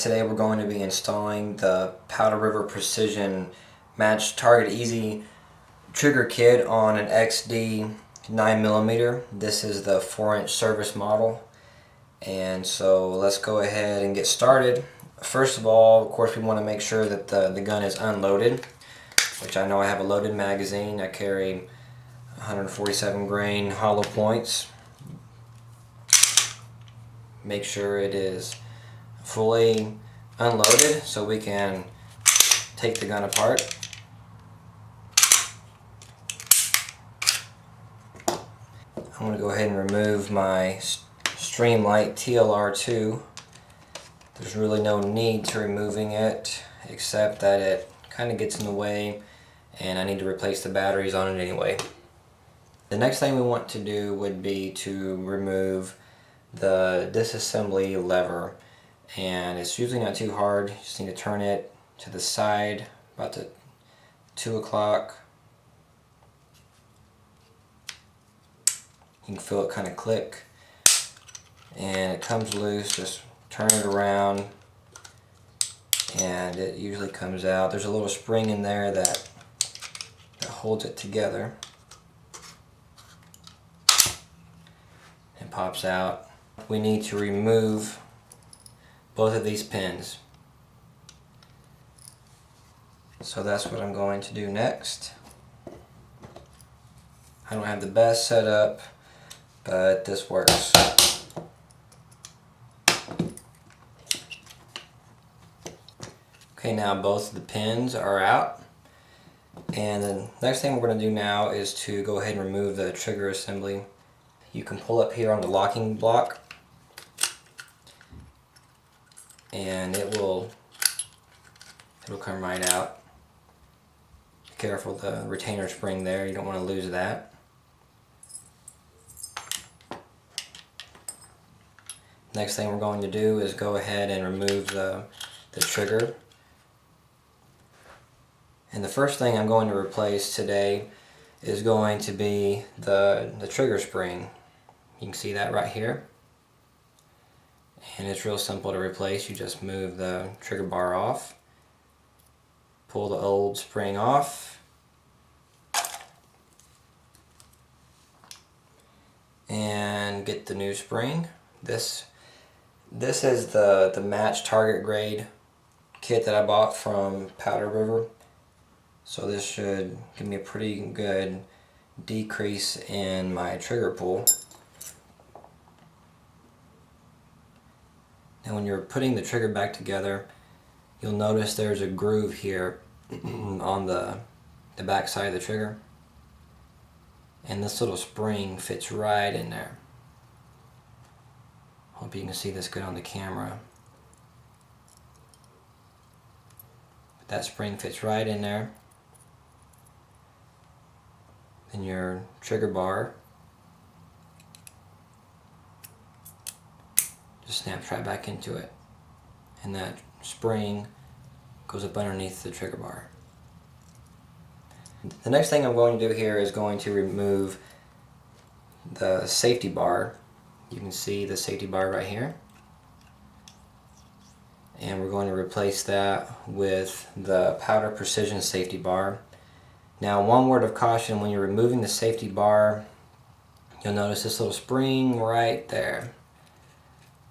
Today we're going to be installing the Powder River Precision Match Target Easy trigger kit on an XD 9mm. This is the 4-inch service model, and so let's go ahead and get started. First of all, of course, we want to make sure that the gun is unloaded, which I know I have a loaded magazine. I carry 147 grain hollow points. Make sure it is fully unloaded so we can take the gun apart. I'm going to go ahead and remove my Streamlight TLR-2. There's really no need to removing it, except that it kind of gets in the way and I need to replace the batteries on it anyway. The next thing we want to do would be to remove the disassembly lever, and it's usually not too hard. You just need to turn it to the side about to 2 o'clock. You can feel it kind of click and it comes loose. Just turn it around and it usually comes out. There's a little spring in there that holds it together and pops out. We need to remove both of these pins. So that's what I'm going to do next. I don't have the best setup, but this works. Okay, now both of the pins are out. And the next thing we're going to do now is to go ahead and remove the trigger assembly. You can pull up here on the locking block, and it'll come right out. Be careful, the retainer spring there, you don't want to lose that. Next thing we're going to do is go ahead and remove the trigger. And the first thing I'm going to replace today is going to be the trigger spring. You can see that right here. And it's real simple to replace. You just move the trigger bar off, pull the old spring off, and get the new spring. This is the match target grade kit that I bought from Powder River. So this should give me a pretty good decrease in my trigger pull. Now when you're putting the trigger back together, you'll notice there's a groove here on the back side of the trigger, and this little spring fits right in there. Hope you can see this good on the camera. But that spring fits right in there. Then your trigger bar just snaps right back into it, and that spring goes up underneath the trigger bar. The next thing I'm going to do here is going to remove the safety bar. You can see the safety bar right here, and we're going to replace that with the Powder Precision safety bar. Now, one word of caution: when you're removing the safety bar, you'll notice this little spring right there.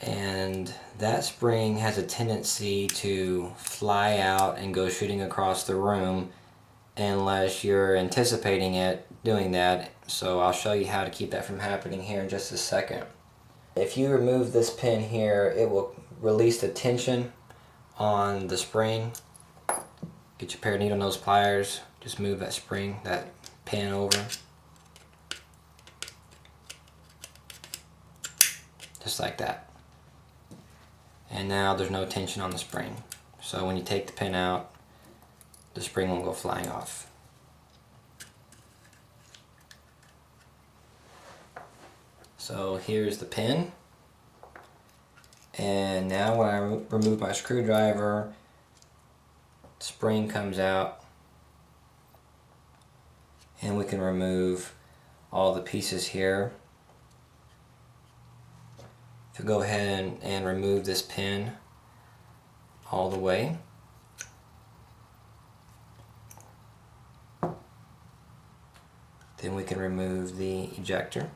And that spring has a tendency to fly out and go shooting across the room unless you're anticipating it doing that. So I'll show you how to keep that from happening here in just a second. If you remove this pin here, it will release the tension on the spring. Get your pair of needle nose pliers, just move that spring, that pin over. Just like that. And now there's no tension on the spring. So when you take the pin out, the spring won't go flying off. So here's the pin. And now when I remove my screwdriver, the spring comes out, and we can remove all the pieces here. If you go ahead and remove this pin, all the way. Then we can remove the ejector.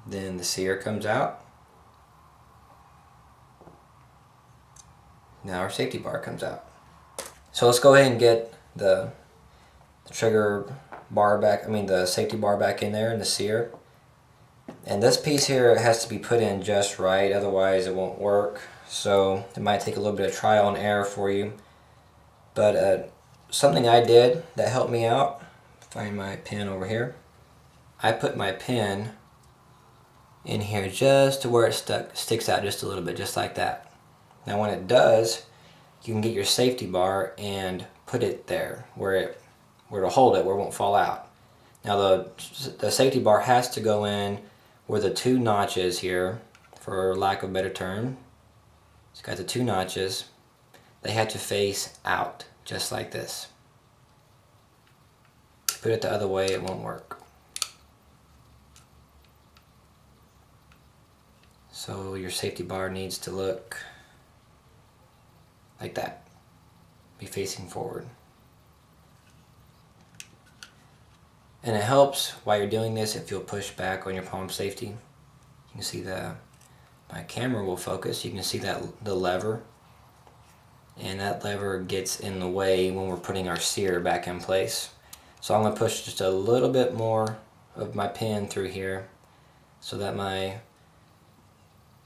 Then the sear comes out. Now our safety bar comes out. So let's go ahead and get the trigger bar back, the safety bar back in there and the sear. And this piece here has to be put in just right, otherwise it won't work. So it might take a little bit of trial and error for you. But something I did that helped me out, find my pin over here. I put my pin in here just to where it sticks out just a little bit, just like that. Now when it does, you can get your safety bar and put it there where it'll hold it, where it won't fall out. Now the safety bar has to go in where the two notches here, for lack of a better term. It's got the two notches. They have to face out, just like this. Put it the other way, it won't work. So your safety bar needs to look like that. Be facing forward. And it helps while you're doing this if you'll push back on your palm safety. You can see my camera will focus. You can see that the lever. And that lever gets in the way when we're putting our sear back in place. So I'm going to push just a little bit more of my pin through here so that my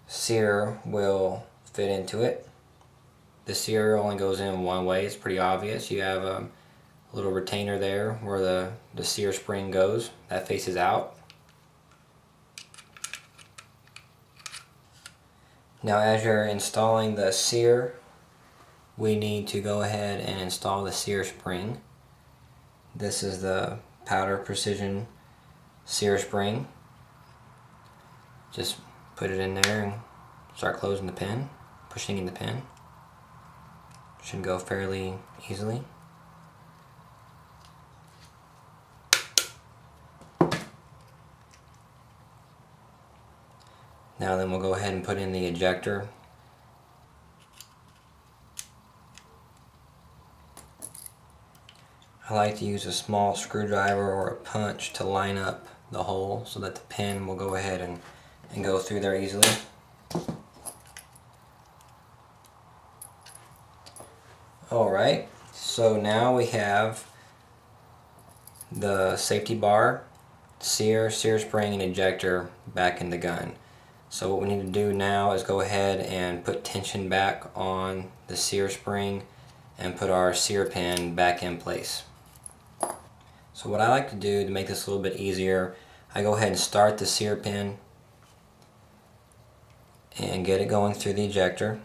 sear will fit into it. The sear only goes in one way. It's pretty obvious. You have a little retainer there where the sear spring goes. That faces out. Now as you're installing the sear, we need to go ahead and install the sear spring. This is the Powder Precision sear spring. Just put it in there and start closing the pin, pushing in the pin. Should go fairly easily. Now then we'll go ahead and put in the ejector. I like to use a small screwdriver or a punch to line up the hole so that the pin will go ahead and go through there easily. Alright, so now we have the safety bar, sear spring, and ejector back in the gun. So what we need to do now is go ahead and put tension back on the sear spring and put our sear pin back in place. So what I like to do to make this a little bit easier, I go ahead and start the sear pin and get it going through the ejector.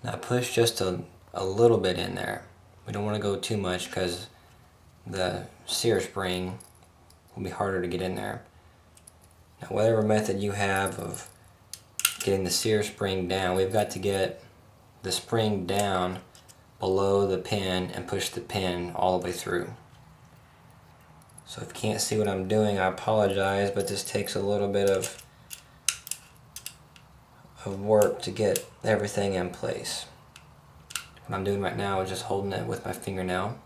Now push just a little bit in there. We don't want to go too much because the sear spring will be harder to get in there. Now whatever method you have of getting the sear spring down, we've got to get the spring down below the pin and push the pin all the way through. So if you can't see what I'm doing, I apologize, but this takes a little bit of work to get everything in place. What I'm doing right now is just holding it with my fingernail.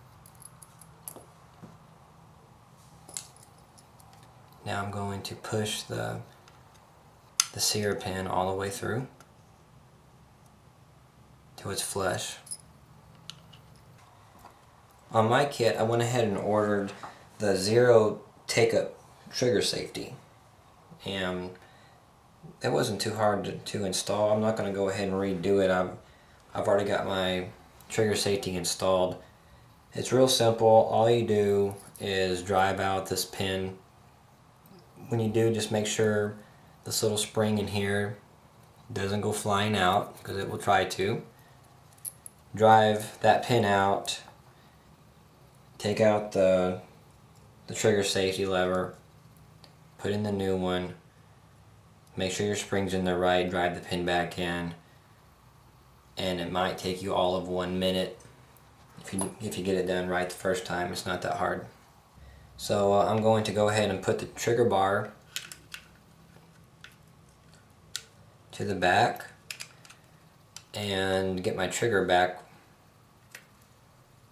Now I'm going to push the sear pin all the way through to its flush. On my kit, I went ahead and ordered the Zero take-up trigger safety, and it wasn't too hard to install. I'm not going to go ahead and redo it. I've already got my trigger safety installed. It's real simple. All you do is drive out this pin. When you do, just make sure this little spring in here doesn't go flying out, because it will try to. Drive that pin out, take out the trigger safety lever, put in the new one, make sure your spring's in there right, drive the pin back in, and it might take you all of 1 minute. If you get it done right the first time, it's not that hard. So I'm going to go ahead and put the trigger bar to the back and get my trigger back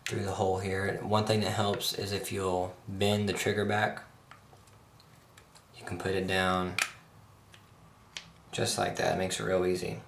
through the hole here. One thing that helps is if you'll bend the trigger back, you can put it down just like that. It makes it real easy.